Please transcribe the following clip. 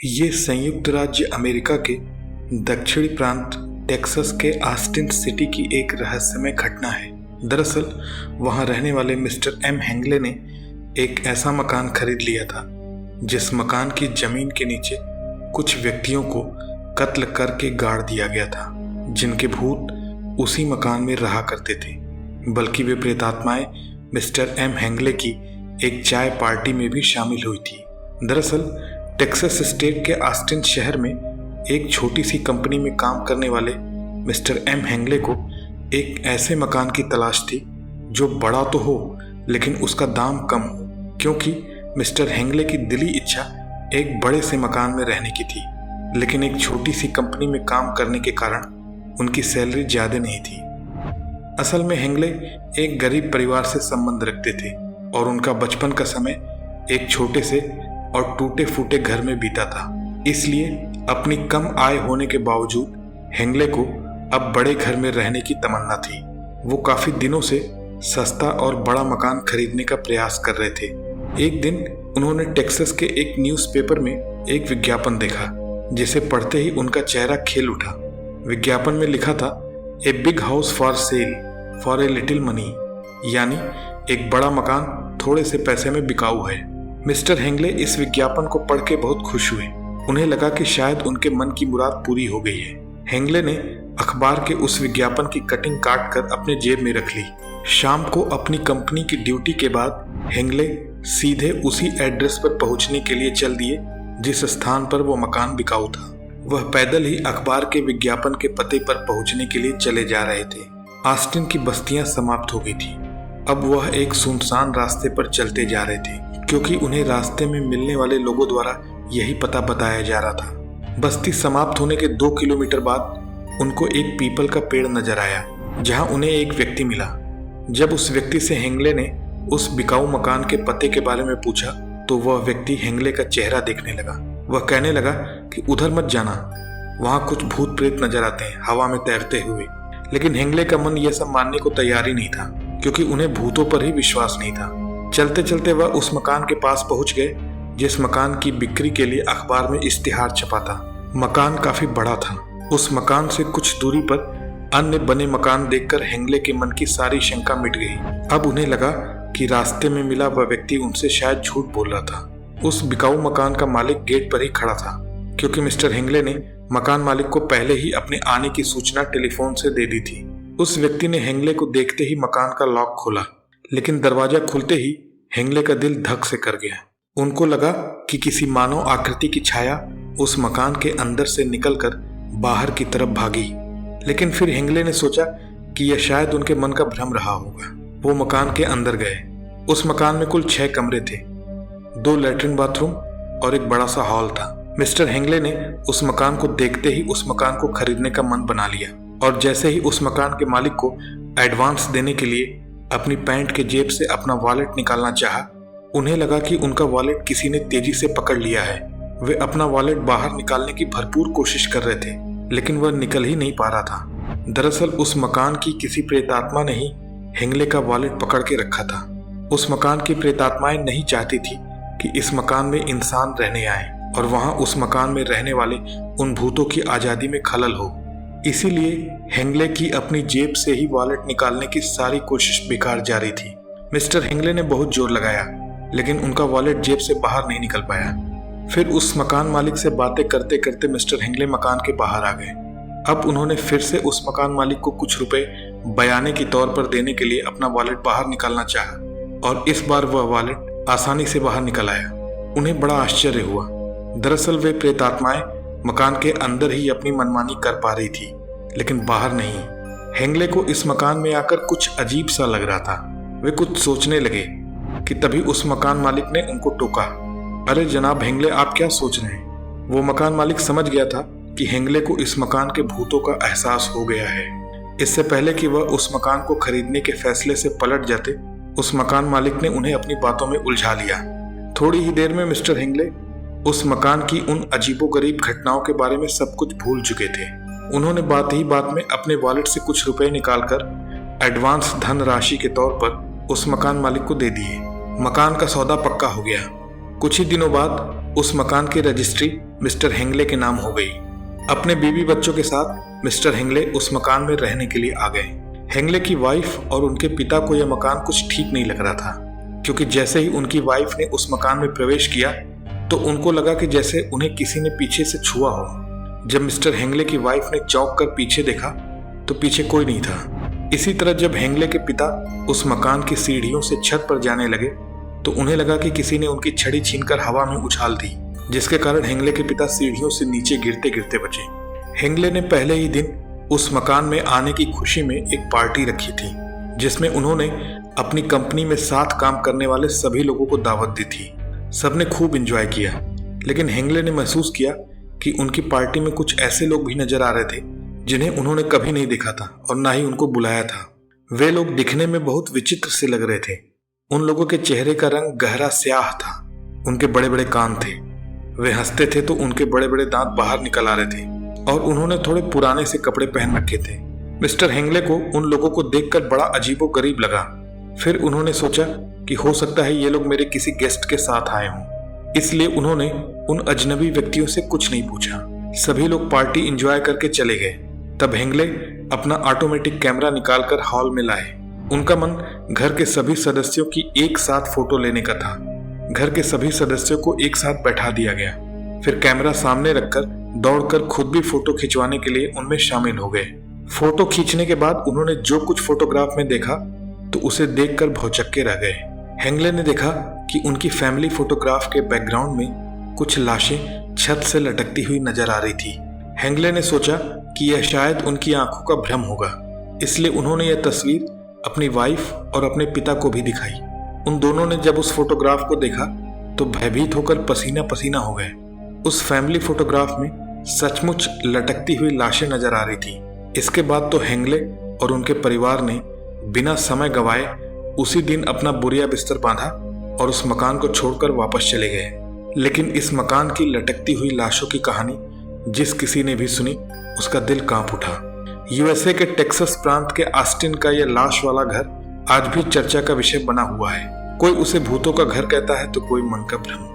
ये संयुक्त राज्य अमेरिका के दक्षिणी प्रांत टेक्सास के ऑस्टिन सिटी की एक रहस्यमय घटना है। दरअसल वहां रहने वाले मिस्टर एम हेंगले ने एक ऐसा मकान खरीद लिया था जिस मकान की जमीन के नीचे कुछ व्यक्तियों को कत्ल करके गाड़ दिया गया था, जिनके भूत उसी मकान में रहा करते थे। बल्कि वे प्रेतात्माएं मिस्टर एम हेंगले की एक चाय पार्टी में भी शामिल हुई थी। दरअसल टेक्सास स्टेट के ऑस्टिन शहर में एक छोटी सी कंपनी में काम करने वाले मिस्टर एम हेंगले को एक ऐसे मकान की तलाश थी जो बड़ा तो हो लेकिन उसका दाम कम हो, क्योंकि मिस्टर हेंगले की दिली इच्छा एक बड़े से मकान में रहने की थी। लेकिन एक छोटी सी कंपनी में काम करने के कारण उनकी सैलरी ज़्यादा नहीं थी। असल में हेंगले एक गरीब परिवार से संबंध रखते थे और उनका बचपन का समय एक छोटे से और टूटे फूटे घर में बीता था। इसलिए अपनी कम आय होने के बावजूद हेंगले को अब बड़े घर में रहने की तमन्ना थी। वो काफी दिनों से सस्ता और बड़ा मकान खरीदने का प्रयास कर रहे थे। एक दिन उन्होंने टेक्सास के एक न्यूज़पेपर में एक विज्ञापन देखा, जिसे पढ़ते ही उनका चेहरा खिल उठा। विज्ञापन में लिखा था, a big house for sale for a little money, यानी एक बड़ा मकान थोड़े से पैसे में बिकाऊ है। मिस्टर हेंगले इस विज्ञापन को पढ़ के बहुत खुश हुए। उन्हें लगा कि शायद उनके मन की मुराद पूरी हो गई है। हेंगले ने अखबार के उस विज्ञापन की कटिंग काट कर अपने जेब में रख ली। शाम को अपनी कंपनी की ड्यूटी के बाद हेंगले सीधे उसी एड्रेस पर पहुंचने के लिए चल दिए जिस स्थान पर वो मकान बिकाऊ था। वह पैदल ही अखबार के विज्ञापन के पते पर पहुंचने के लिए चले जा रहे थे। ऑस्टिन की बस्तियां समाप्त हो गई थी। अब वह एक सुनसान रास्ते पर चलते जा रहे थे, क्योंकि उन्हें रास्ते में मिलने वाले लोगों द्वारा यही पता बताया जा रहा था। बस्ती समाप्त होने के 2 किलोमीटर बाद उनको एक पीपल का पेड़ नजर आया, जहां उन्हें एक व्यक्ति मिला। जब उस व्यक्ति से हेंगले ने उस बिकाऊ मकान के पते के बारे में पूछा तो वह व्यक्ति हेंगले का चेहरा देखने लगा। वह कहने लगा कि उधर मत जाना, वहां कुछ भूत प्रेत नजर आते हैं हवा में तैरते हुए। लेकिन हेंगले का मन यह सब मानने को तैयार ही नहीं था, क्योंकि उन्हें भूतों पर ही विश्वास नहीं था। चलते चलते वह उस मकान के पास पहुंच गए जिस मकान की बिक्री के लिए अखबार में इश्तिहार छपा था। मकान काफी बड़ा था। उस मकान से कुछ दूरी पर अन्य बने मकान देखकर हेंगले के मन की सारी शंका मिट गई। अब उन्हें लगा कि रास्ते में मिला वह व्यक्ति उनसे शायद झूठ बोल रहा था। उस बिकाऊ मकान का मालिक गेट पर ही खड़ा था, क्योंकि मिस्टर हेंगले ने मकान मालिक को पहले ही अपने आने की सूचना टेलीफोन से दे दी थी। उस व्यक्ति ने हेंगले को देखते ही मकान का लॉक खोला, लेकिन दरवाजा खुलते ही हेंगले का दिल धक से कर गया। उनको लगा कि किसी मानव आकृति की छाया उस मकान के अंदर से निकलकर बाहर की तरफ भागी। लेकिन फिर हेंगले ने सोचा कि यह शायद उनके मन का भ्रम रहा होगा। वो मकान के अंदर गए। उस मकान में कुल 6 कमरे थे, 2 लैट्रिन बाथरूम और एक बड़ा सा हॉल था। मिस्टर हेंगले ने उस मकान को देखते ही उस मकान को खरीदने का मन बना लिया, और जैसे ही उस मकान के मालिक को एडवांस देने के लिए अपनी पैंट के जेब से अपना वॉलेट निकालना चाहा, उन्हें लगा कि उनका वॉलेट किसी ने तेजी से पकड़ लिया है। वे अपना वॉलेट बाहर निकालने की भरपूर कोशिश कर रहे थे, लेकिन वह निकल ही नहीं पा रहा था। दरअसल उस मकान की किसी प्रेतात्मा ने ही हेंगले का वॉलेट पकड़ के रखा था। उस मकान की प्रेतात्माएं नहीं चाहती थी कि इस मकान में इंसान रहने आए और वहां उस मकान में रहने वाले उन भूतों की आजादी में खलल हो। इसीलिए हेंगले की अपनी जेब से ही वॉलेट निकालने की सारी कोशिश बेकार जा रही थी। मिस्टर हेंगले ने बहुत जोर लगाया, लेकिन उनका वॉलेट जेब से बाहर नहीं निकल पाया। फिर उस मकान मालिक से बातें करते करते मिस्टर हेंगले मकान के बाहर आ गए। अब उन्होंने फिर से उस मकान मालिक को कुछ रुपए बयाने के तौर पर देने के लिए अपना वॉलेट बाहर निकालना चाहा, और इस बार वह वॉलेट आसानी से बाहर निकल आया। उन्हें बड़ा आश्चर्य हुआ। दरअसल वे प्रेतात्माएं मकान के अंदर ही अपनी मनमानी कर पा रही थी, लेकिन बाहर नहीं। हेंगले को इस मकान में आकर कुछ अजीब सा लग रहा था। वे कुछ सोचने लगे कि तभी उस मकान मालिक ने उनको टोका, अरे जनाब हेंगले, आप क्या सोच रहे हैं? वो मकान मालिक समझ गया था कि हेंगले को इस मकान के भूतों का एहसास हो गया है। इससे पहले कि वह उस मकान को खरीदने के फैसले से पलट जाते, उस मकान मालिक ने उन्हें अपनी बातों में उलझा लिया। थोड़ी ही देर में मिस्टर हेंगले उस मकान की उन अजीबोगरीब घटनाओं के बारे में सब कुछ भूल चुके थे। उन्होंने बात ही बात में अपने वॉलेट से कुछ रुपए निकालकर एडवांस धन राशि के तौर पर उस मकान मालिक को दे दिए। मकान का सौदा पक्का हो गया। कुछ ही दिनों बाद उस मकान की रजिस्ट्री मिस्टर हेंगले के नाम हो गई। अपने बीवी बच्चों के साथ मिस्टर हेंगले उस मकान में रहने के लिए आ गए। हेंगले की वाइफ और उनके पिता को यह मकान कुछ ठीक नहीं लग रहा था, क्योंकि जैसे ही उनकी वाइफ ने उस मकान में प्रवेश किया तो उनको लगा कि जैसे उन्हें किसी ने पीछे से छुआ हो। जब मिस्टर हेंगले की वाइफ ने चौंक कर पीछे देखा तो पीछे कोई नहीं था। इसी तरह जब हेंगले के पिता उस मकान की सीढ़ियों से छत पर जाने लगे तो उन्हें लगा कि किसी ने उनकी छड़ी छीनकर हवा में उछाल दी, जिसके कारण हेंगले के पिता सीढ़ियों से नीचे गिरते गिरते बचे। हेंगले ने पहले ही दिन उस मकान में आने की खुशी में एक पार्टी रखी थी, जिसमें उन्होंने अपनी कंपनी में साथ काम करने वाले सभी लोगों को दावत दी थी। सबने खूब एंजॉय किया, लेकिन हेंगले ने महसूस किया कि उनकी पार्टी में कुछ ऐसे लोग भी नजर आ रहे थे जिन्हें उन्होंने कभी नहीं देखा था और ना ही उनको बुलाया था। वे लोग दिखने में बहुत विचित्र से लग रहे थे। उन लोगों के चेहरे का रंग गहरा स्याह था, उनके बड़े बड़े कान थे, वे हंसते थे तो उनके बड़े बड़े दांत बाहर निकल आ रहे थे और उन्होंने थोड़े पुराने से कपड़े पहन रखे थे। मिस्टर हेंगले को उन लोगों को देखकर बड़ा अजीबोगरीब लगा। फिर उन्होंने सोचा कि हो सकता है ये लोग मेरे किसी गेस्ट के साथ आए हों, इसलिए उन्होंने उन अजनबी व्यक्तियों से कुछ नहीं पूछा। सभी लोग पार्टी एंजॉय करके चले गए। तब हेंगले अपना ऑटोमेटिक कैमरा निकालकर हॉल में लाए। उनका मन घर के सभी सदस्यों की एक साथ फोटो लेने का था। घर के सभी सदस्यों को एक साथ बैठा दिया गया। फिर कैमरा सामने रखकर दौड़कर खुद भी फोटो खिंचवाने के लिए उनमें शामिल हो गए। फोटो खींचने के बाद उन्होंने जो कुछ फोटोग्राफ में देखा तो उसे देखकर भौचक्के रह गए। हेंगले ने देखा कि उनकी फैमिली फोटोग्राफ के बैकग्राउंड में कुछ लाशें छत से लटकती हुई नजर आ रही थी। हेंगले ने सोचा कि यह शायद उनकी आंखों का भ्रम होगा, इसलिए उन्होंने यह तस्वीर अपनी वाइफ और अपने पिता को भी दिखाई। उन दोनों ने जब उस फोटोग्राफ को देखा तो भयभीत होकर पसीना पसीना हो गए। उस फैमिली फोटोग्राफ में सचमुच लटकती हुई लाशें नजर आ रही थी। इसके बाद तो हेंगले और उनके परिवार ने बिना समय गवाए उसी दिन अपना बोरिया बिस्तर बांधा और उस मकान को छोड़कर वापस चले गए। लेकिन इस मकान की लटकती हुई लाशों की कहानी जिस किसी ने भी सुनी उसका दिल कांप उठा। यूएसए के टेक्सास प्रांत के ऑस्टिन का यह लाश वाला घर आज भी चर्चा का विषय बना हुआ है। कोई उसे भूतों का घर कहता है तो कोई मन का भ्रम।